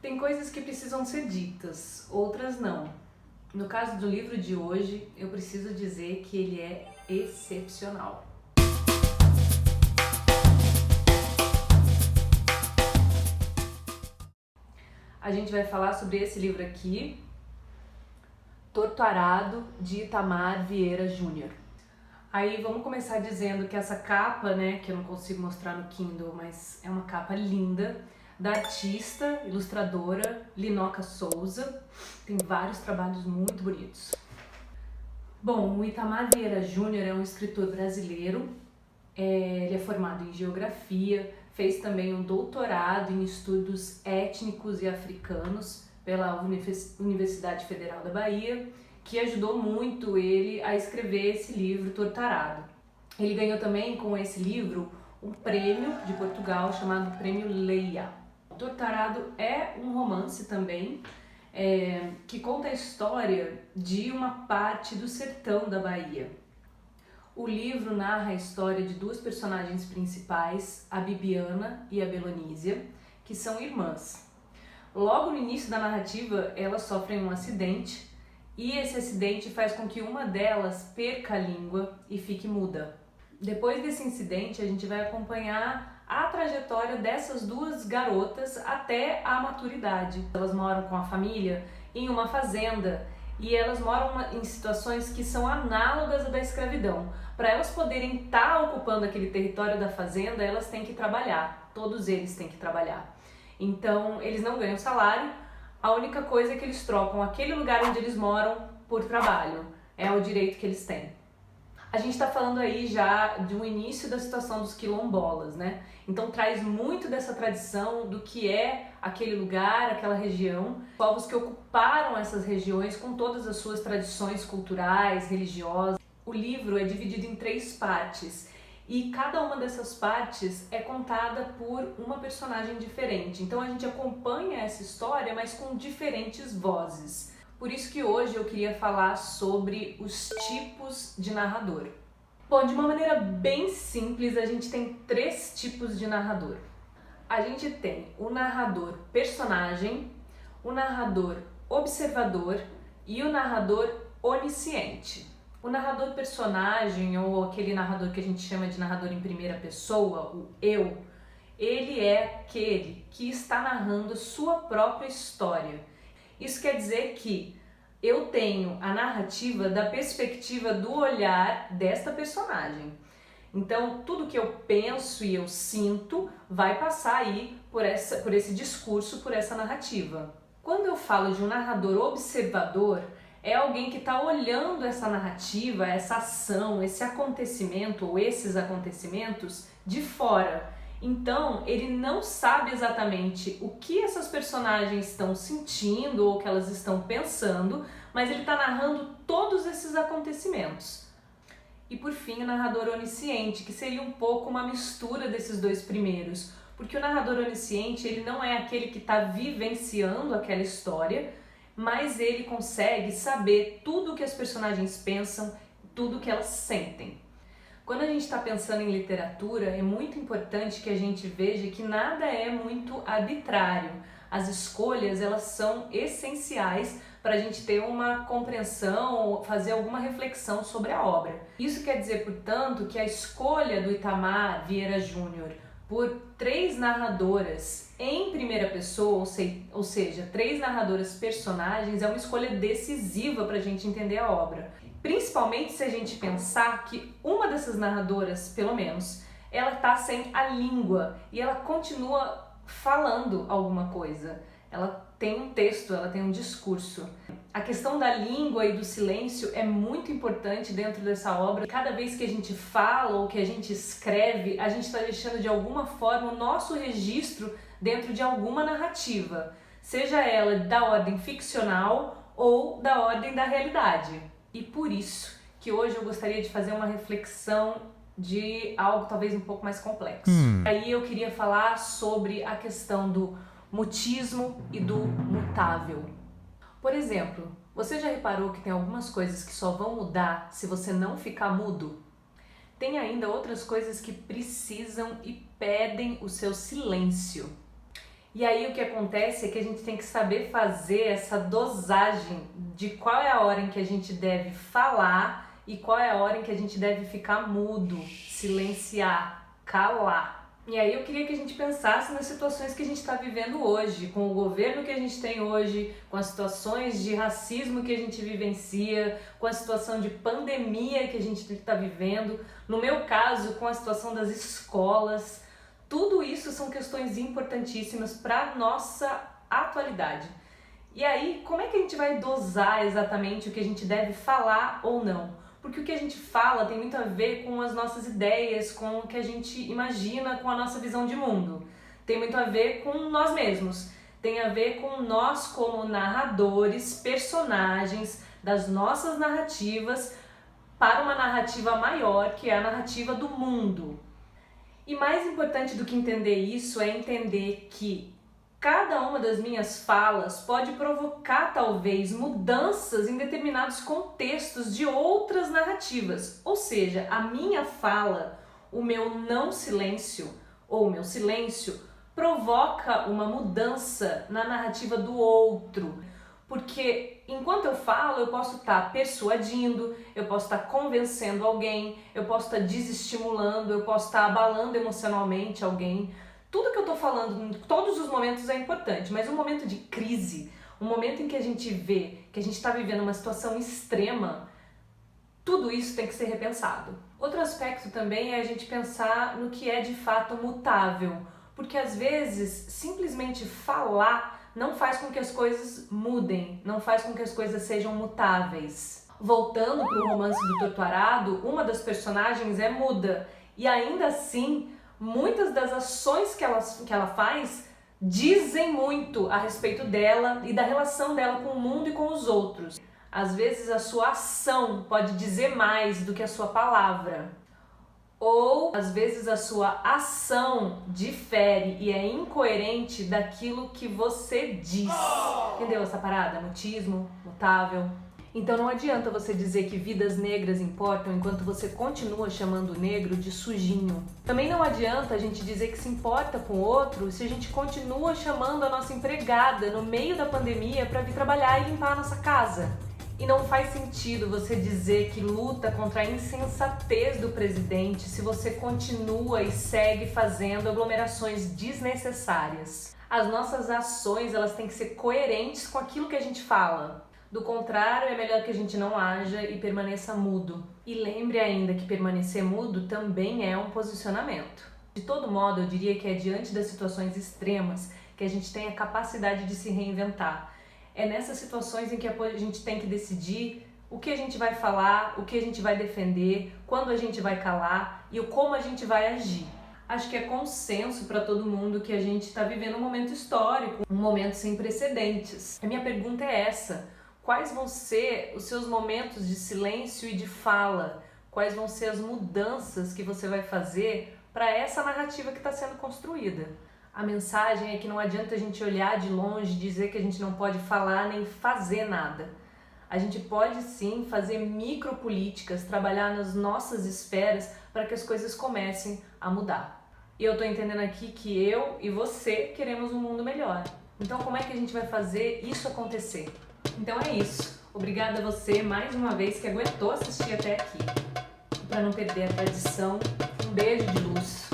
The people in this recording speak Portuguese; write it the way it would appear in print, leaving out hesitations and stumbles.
Tem coisas que precisam ser ditas, outras não. No caso do livro de hoje, eu preciso dizer que ele é excepcional. A gente vai falar sobre esse livro aqui, Torturado, de Itamar Vieira Júnior. Aí vamos começar dizendo que essa capa, né, que eu não consigo mostrar no Kindle, mas é uma capa linda, da artista, ilustradora Linoca Souza. Tem vários trabalhos muito bonitos. Bom, o Itamar Vieira Júnior é um escritor brasileiro. Ele é formado em geografia, fez também um doutorado em estudos étnicos e africanos pela Universidade Federal da Bahia, que ajudou muito ele a escrever esse livro, Torturado. Ele ganhou também com esse livro um prêmio de Portugal chamado Prêmio Leia. Torturado é um romance também, que conta a história de uma parte do sertão da Bahia. O livro narra a história de duas personagens principais, a Bibiana e a Belonísia, que são irmãs. Logo no início da narrativa, elas sofrem um acidente e esse acidente faz com que uma delas perca a língua e fique muda. Depois desse incidente, a gente vai acompanhar a trajetória dessas duas garotas até a maturidade. Elas moram com a família em uma fazenda e elas moram em situações que são análogas à da escravidão. Para elas poderem estar ocupando aquele território da fazenda, elas têm que trabalhar, todos eles têm que trabalhar. Então, eles não ganham salário, a única coisa é que eles trocam aquele lugar onde eles moram por trabalho, é o direito que eles têm. A gente está falando aí já de um início da situação dos quilombolas, né? Então traz muito dessa tradição do que é aquele lugar, aquela região, povos que ocuparam essas regiões com todas as suas tradições culturais, religiosas. O livro é dividido em 3 partes e cada uma dessas partes é contada por uma personagem diferente. Então a gente acompanha essa história, mas com diferentes vozes. Por isso que hoje eu queria falar sobre os tipos de narrador. Bom, de uma maneira bem simples, a gente tem 3 tipos de narrador. A gente tem o narrador personagem, o narrador observador e o narrador onisciente. O narrador personagem, ou aquele narrador que a gente chama de narrador em primeira pessoa, o eu, ele é aquele que está narrando sua própria história. Isso quer dizer que eu tenho a narrativa da perspectiva do olhar desta personagem. Então, tudo que eu penso e eu sinto vai passar aí por esse discurso, por essa narrativa. Quando eu falo de um narrador observador, é alguém que está olhando essa narrativa, essa ação, esse acontecimento ou esses acontecimentos de fora. Então, ele não sabe exatamente o que essas personagens estão sentindo ou o que elas estão pensando, mas ele está narrando todos esses acontecimentos. E por fim, o narrador onisciente, que seria um pouco uma mistura desses 2 primeiros, porque o narrador onisciente ele não é aquele que está vivenciando aquela história, mas ele consegue saber tudo o que as personagens pensam, tudo o que elas sentem. Quando a gente está pensando em literatura, é muito importante que a gente veja que nada é muito arbitrário. As escolhas, elas são essenciais para a gente ter uma compreensão ou fazer alguma reflexão sobre a obra. Isso quer dizer, portanto, que a escolha do Itamar Vieira Júnior por 3 narradoras em primeira pessoa, ou seja, 3 narradoras personagens, é uma escolha decisiva para a gente entender a obra. Principalmente se a gente pensar que uma dessas narradoras, pelo menos, ela está sem a língua e ela continua falando alguma coisa. Ela tem um texto, ela tem um discurso. A questão da língua e do silêncio é muito importante dentro dessa obra. Cada vez que a gente fala ou que a gente escreve, a gente está deixando de alguma forma o nosso registro dentro de alguma narrativa, seja ela da ordem ficcional ou da ordem da realidade. E por isso que hoje eu gostaria de fazer uma reflexão de algo talvez um pouco mais complexo. Aí eu queria falar sobre a questão do mutismo e do mutável. Por exemplo, você já reparou que tem algumas coisas que só vão mudar se você não ficar mudo? Tem ainda outras coisas que precisam e pedem o seu silêncio. E aí o que acontece é que a gente tem que saber fazer essa dosagem de qual é a hora em que a gente deve falar e qual é a hora em que a gente deve ficar mudo, silenciar, calar. E aí eu queria que a gente pensasse nas situações que a gente está vivendo hoje, com o governo que a gente tem hoje, com as situações de racismo que a gente vivencia, com a situação de pandemia que a gente está vivendo, no meu caso, com a situação das escolas. Tudo isso são questões importantíssimas para a nossa atualidade. E aí, como é que a gente vai dosar exatamente o que a gente deve falar ou não? Porque o que a gente fala tem muito a ver com as nossas ideias, com o que a gente imagina, com a nossa visão de mundo. Tem muito a ver com nós mesmos. Tem a ver com nós como narradores, personagens das nossas narrativas para uma narrativa maior, que é a narrativa do mundo. E mais importante do que entender isso é entender que cada uma das minhas falas pode provocar talvez mudanças em determinados contextos de outras narrativas. Ou seja, a minha fala, o meu não silêncio ou o meu silêncio provoca uma mudança na narrativa do outro. Porque enquanto eu falo, eu posso estar persuadindo, eu posso estar convencendo alguém, eu posso estar desestimulando, eu posso estar abalando emocionalmente alguém. Tudo que eu tô falando em todos os momentos é importante, mas um momento de crise, um momento em que a gente vê que a gente está vivendo uma situação extrema, tudo isso tem que ser repensado. Outro aspecto também é a gente pensar no que é de fato mutável, porque às vezes simplesmente falar não faz com que as coisas mudem, não faz com que as coisas sejam mutáveis. Voltando para o romance do Torto Arado, uma das personagens é muda e ainda assim muitas das ações que ela faz dizem muito a respeito dela e da relação dela com o mundo e com os outros. Às vezes a sua ação pode dizer mais do que a sua palavra. Ou às vezes a sua ação difere e é incoerente daquilo que você diz. Entendeu essa parada? Mutismo, mutável. Então não adianta você dizer que vidas negras importam enquanto você continua chamando o negro de sujinho. Também não adianta a gente dizer que se importa com o outro se a gente continua chamando a nossa empregada no meio da pandemia para vir trabalhar e limpar a nossa casa. E não faz sentido você dizer que luta contra a insensatez do presidente se você continua e segue fazendo aglomerações desnecessárias. As nossas ações, elas têm que ser coerentes com aquilo que a gente fala. Do contrário, é melhor que a gente não haja e permaneça mudo. E lembre ainda que permanecer mudo também é um posicionamento. De todo modo, eu diria que é diante das situações extremas que a gente tem a capacidade de se reinventar. É nessas situações em que a gente tem que decidir o que a gente vai falar, o que a gente vai defender, quando a gente vai calar e o como a gente vai agir. Acho que é consenso para todo mundo que a gente está vivendo um momento histórico, um momento sem precedentes. A minha pergunta é essa: quais vão ser os seus momentos de silêncio e de fala? Quais vão ser as mudanças que você vai fazer para essa narrativa que está sendo construída? A mensagem é que não adianta a gente olhar de longe e dizer que a gente não pode falar nem fazer nada. A gente pode sim fazer micropolíticas, trabalhar nas nossas esferas para que as coisas comecem a mudar. E eu estou entendendo aqui que eu e você queremos um mundo melhor. Então como é que a gente vai fazer isso acontecer? Então é isso. Obrigada a você mais uma vez que aguentou assistir até aqui. Para não perder a tradição, um beijo de luz.